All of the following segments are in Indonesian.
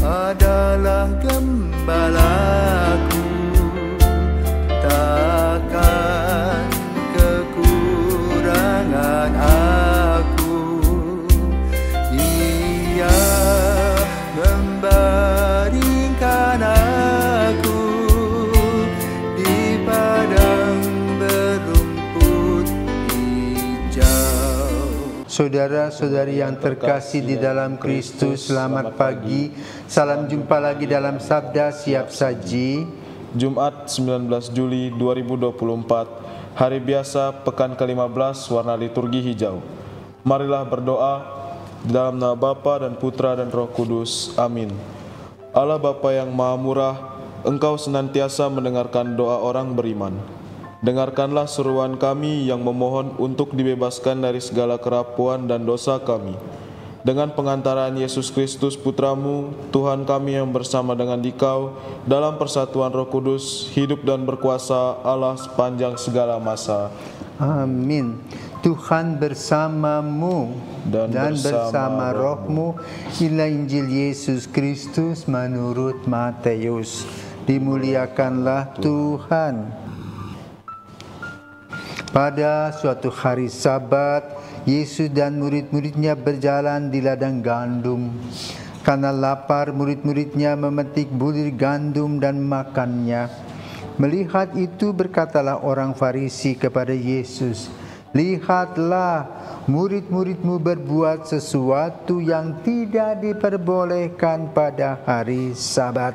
adalah gembalaku, takkan kekurangan aku. Ia membaringkan aku di padang berumput hijau. Saudara-saudari yang terkasih di dalam Kristus, selamat pagi. Salam jumpa lagi dalam Sabda Siap Saji. Jumat 19 Juli 2024, hari biasa pekan ke-15 warna liturgi hijau. Marilah berdoa di dalam nama Bapa dan Putra dan Roh Kudus. Amin. Allah Bapa yang Maha Murah, Engkau senantiasa mendengarkan doa orang beriman. Dengarkanlah seruan kami yang memohon untuk dibebaskan dari segala kerapuan dan dosa kami. Dengan pengantaran Yesus Kristus Putramu, Tuhan kami yang bersama dengan Dikau, dalam persatuan Roh Kudus, hidup dan berkuasa Allah sepanjang segala masa. Amin. Tuhan bersamamu dan bersama rohmu. Inilah Injil Yesus Kristus menurut Matius. Dimuliakanlah Tuhan. Pada suatu hari Sabat, Yesus dan murid-muridnya berjalan di ladang gandum. Karena lapar, murid-muridnya memetik bulir gandum dan makannya. Melihat itu, berkatalah orang Farisi kepada Yesus, "Lihatlah, murid-muridmu berbuat sesuatu yang tidak diperbolehkan pada hari Sabat."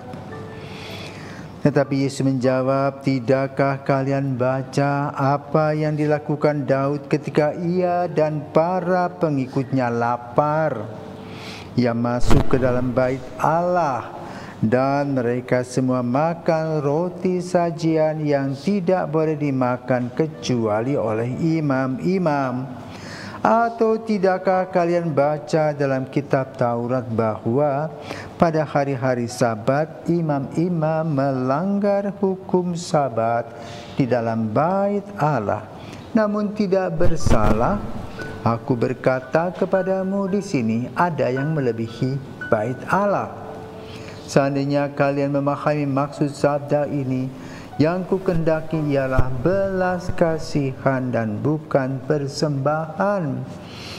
Tetapi Yesus menjawab, "Tidakkah kalian baca apa yang dilakukan Daud ketika ia dan para pengikutnya lapar? Ia masuk ke dalam bait Allah dan mereka semua makan roti sajian yang tidak boleh dimakan kecuali oleh imam-imam. Atau tidakkah kalian baca dalam kitab Taurat bahwa pada hari-hari Sabat imam-imam melanggar hukum Sabat di dalam bait Allah, namun tidak bersalah? Aku berkata kepadamu, di sini ada yang melebihi bait Allah. Seandainya kalian memahami maksud sabda ini, yang kukendaki ialah belas kasihan dan bukan persembahan.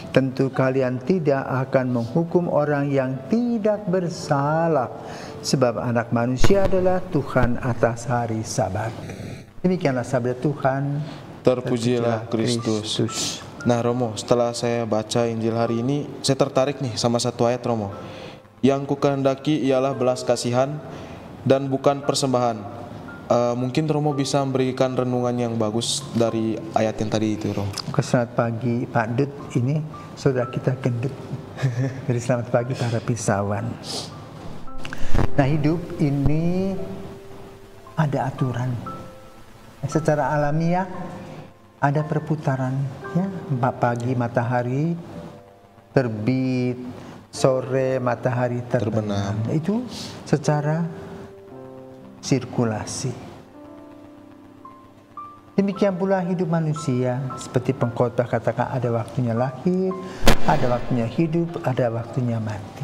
Tentu kalian tidak akan menghukum orang yang tidak bersalah, sebab Anak Manusia adalah Tuhan atas hari Sabat." Demikianlah sabda Tuhan. Terpujilah Kristus. Nah Romo, setelah saya baca Injil hari ini, saya tertarik nih sama satu ayat Romo. Yang kukehendaki ialah belas kasihan dan bukan persembahan. Mungkin Romo bisa memberikan renungan yang bagus dari ayat yang tadi itu, Romo. Selamat pagi Pak Dut, ini saudara kita gendut. Jadi selamat pagi para pisauan. Nah, hidup ini ada aturan. Secara alamiah ada perputaran, ya. Pagi matahari terbit, sore matahari terbenam. Itu secara sirkulasi. Demikian pula hidup manusia, seperti pengkhotbah katakan, ada waktunya lahir, ada waktunya hidup, ada waktunya mati.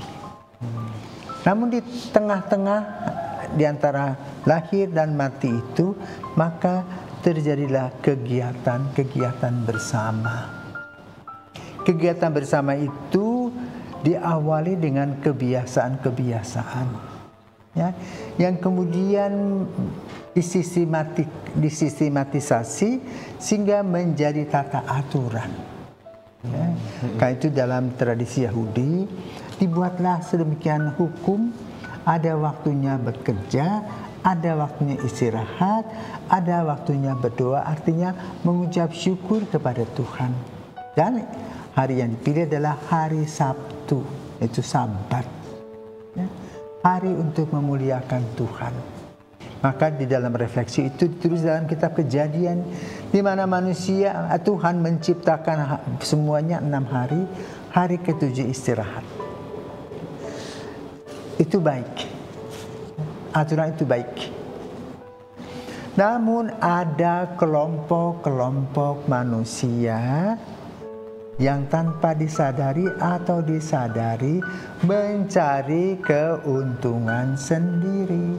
Namun di tengah-tengah di antara lahir dan mati itu, maka terjadilah kegiatan bersama. Kegiatan bersama itu diawali dengan kebiasaan-kebiasaan, ya, yang kemudian disistematisasi sehingga menjadi tata aturan. Ya. Karena itu dalam tradisi Yahudi dibuatlah sedemikian hukum, ada waktunya bekerja, ada waktunya istirahat, ada waktunya berdoa, artinya mengucap syukur kepada Tuhan. Dan hari yang dipilih adalah hari Sabtu, yaitu Sabat. Ya. Hari untuk memuliakan Tuhan. Maka di dalam refleksi itu ditulis dalam kitab Kejadian, di mana Tuhan menciptakan semuanya 6 hari, hari ke-7 istirahat. Itu baik. Aturan itu baik. Namun ada kelompok-kelompok manusia yang tanpa disadari atau disadari mencari keuntungan sendiri,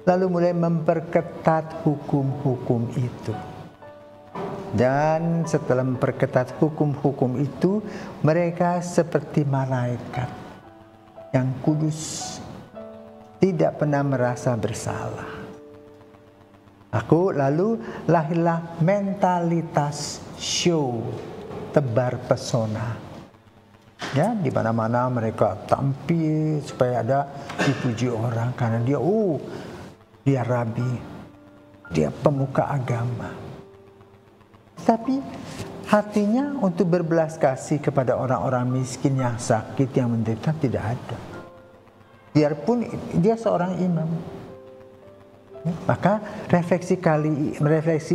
lalu mulai memperketat hukum-hukum itu. Dan setelah memperketat hukum-hukum itu, mereka seperti malaikat yang kudus, tidak pernah merasa bersalah. Lalu lahirlah mentalitas show, tebar pesona. Ya, di mana-mana mereka tampil supaya ada dipuji orang karena dia rabi, dia pemuka agama. Tapi hatinya untuk berbelas kasih kepada orang-orang miskin yang sakit, yang menderita tidak ada. Biarpun dia seorang imam. Maka refleksi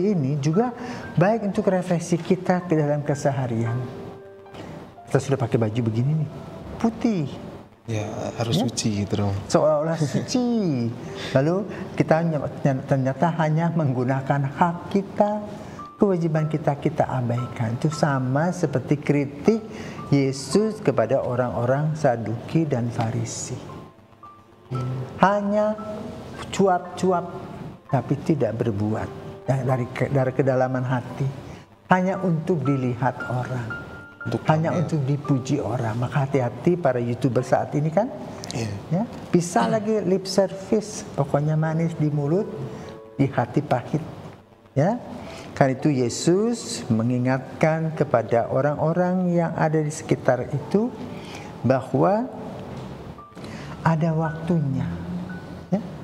ini juga baik untuk refleksi kita ke dalam keseharian. Kita sudah pakai baju begini nih, putih. Ya, harus suci gitu dong. Seolah-olah suci. Lalu kita ternyata hanya menggunakan hak kita, kewajiban kita abaikan. Itu sama seperti kritik Yesus kepada orang-orang Saduki dan Farisi. Hanya cuap-cuap tapi tidak berbuat dari kedalaman hati, hanya untuk dilihat orang, untuk dipuji orang. Maka hati-hati para YouTuber saat ini kan, ya, bisa lagi lip service, pokoknya manis di mulut, di hati pahit, ya. Karena itu Yesus mengingatkan kepada orang-orang yang ada di sekitar itu bahwa ada waktunya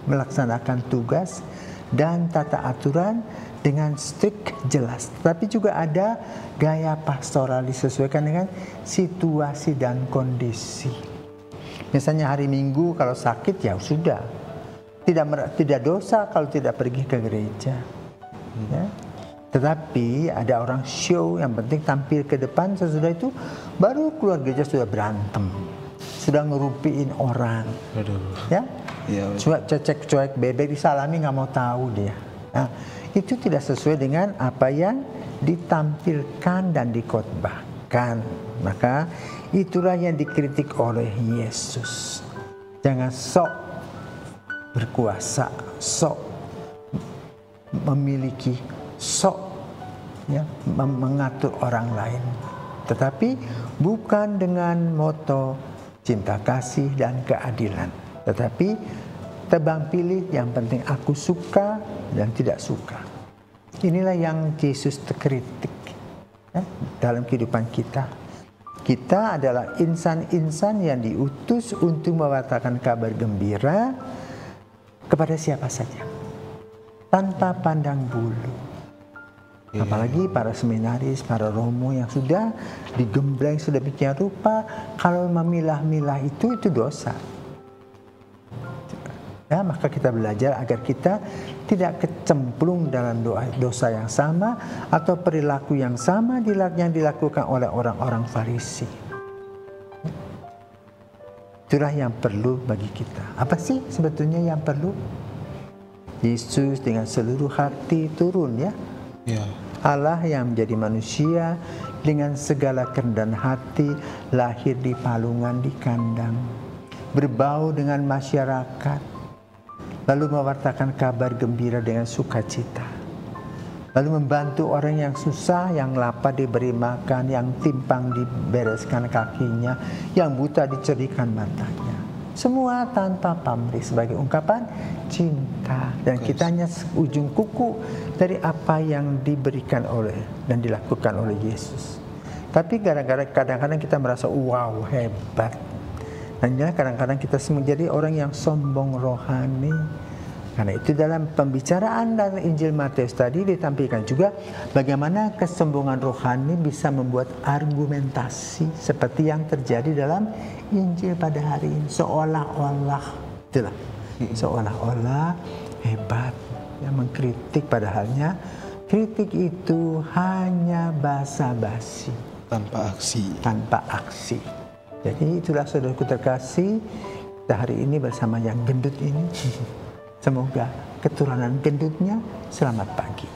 melaksanakan tugas dan tata aturan dengan strict, jelas. Tapi juga ada gaya pastoral disesuaikan dengan situasi dan kondisi. Misalnya hari Minggu kalau sakit ya sudah, tidak dosa kalau tidak pergi ke gereja. Ya. Tetapi ada orang show, yang penting tampil ke depan, sesudah itu baru keluar gereja sudah berantem, sudah ngerupiin orang. Ya. Cuek bebek disalami nggak mau tahu dia. Nah, itu tidak sesuai dengan apa yang ditampilkan dan dikhotbahkan. Maka itulah yang dikritik oleh Yesus. Jangan sok berkuasa, sok memiliki, sok ya, mengatur orang lain. Tetapi bukan dengan moto cinta kasih dan keadilan. Tetapi tebang pilih, yang penting aku suka dan tidak suka. Inilah yang Yesus terkritik ya, dalam kehidupan kita. Kita adalah insan-insan yang diutus untuk mewartakan kabar gembira kepada siapa saja, tanpa pandang bulu. Apalagi para seminaris, para romo yang sudah digembleng sedemikian rupa, kalau memilah-milah itu dosa. Ya, maka kita belajar agar kita tidak kecemplung dalam dosa yang sama atau perilaku yang sama yang dilakukan oleh orang-orang Farisi. Itulah yang perlu bagi kita. Apa sih sebetulnya yang perlu? Yesus dengan seluruh hati turun ya. Allah yang menjadi manusia dengan segala kerendahan hati lahir di palungan, di kandang, berbau dengan masyarakat, lalu mewartakan kabar gembira dengan sukacita, lalu membantu orang yang susah, yang lapar diberi makan, yang timpang dibereskan kakinya, yang buta dicerikan matanya. Semua tanpa pamrih sebagai ungkapan cinta. Dan kita hanya ujung kuku dari apa yang diberikan oleh dan dilakukan oleh Yesus. Tapi kadang-kadang kita merasa wow, hebat. Hanya kadang-kadang kita menjadi orang yang sombong rohani. Karena itu dalam pembicaraan dalam Injil Matius tadi ditampilkan juga bagaimana kesombongan rohani bisa membuat argumentasi seperti yang terjadi dalam Injil pada hari ini. Seolah-olah hebat yang mengkritik, padahalnya kritik itu hanya basa-basi tanpa aksi. Jadi itulah saudaraku terkasih, kita hari ini bersama yang gendut ini. Semoga keturunan gendutnya selamat pagi.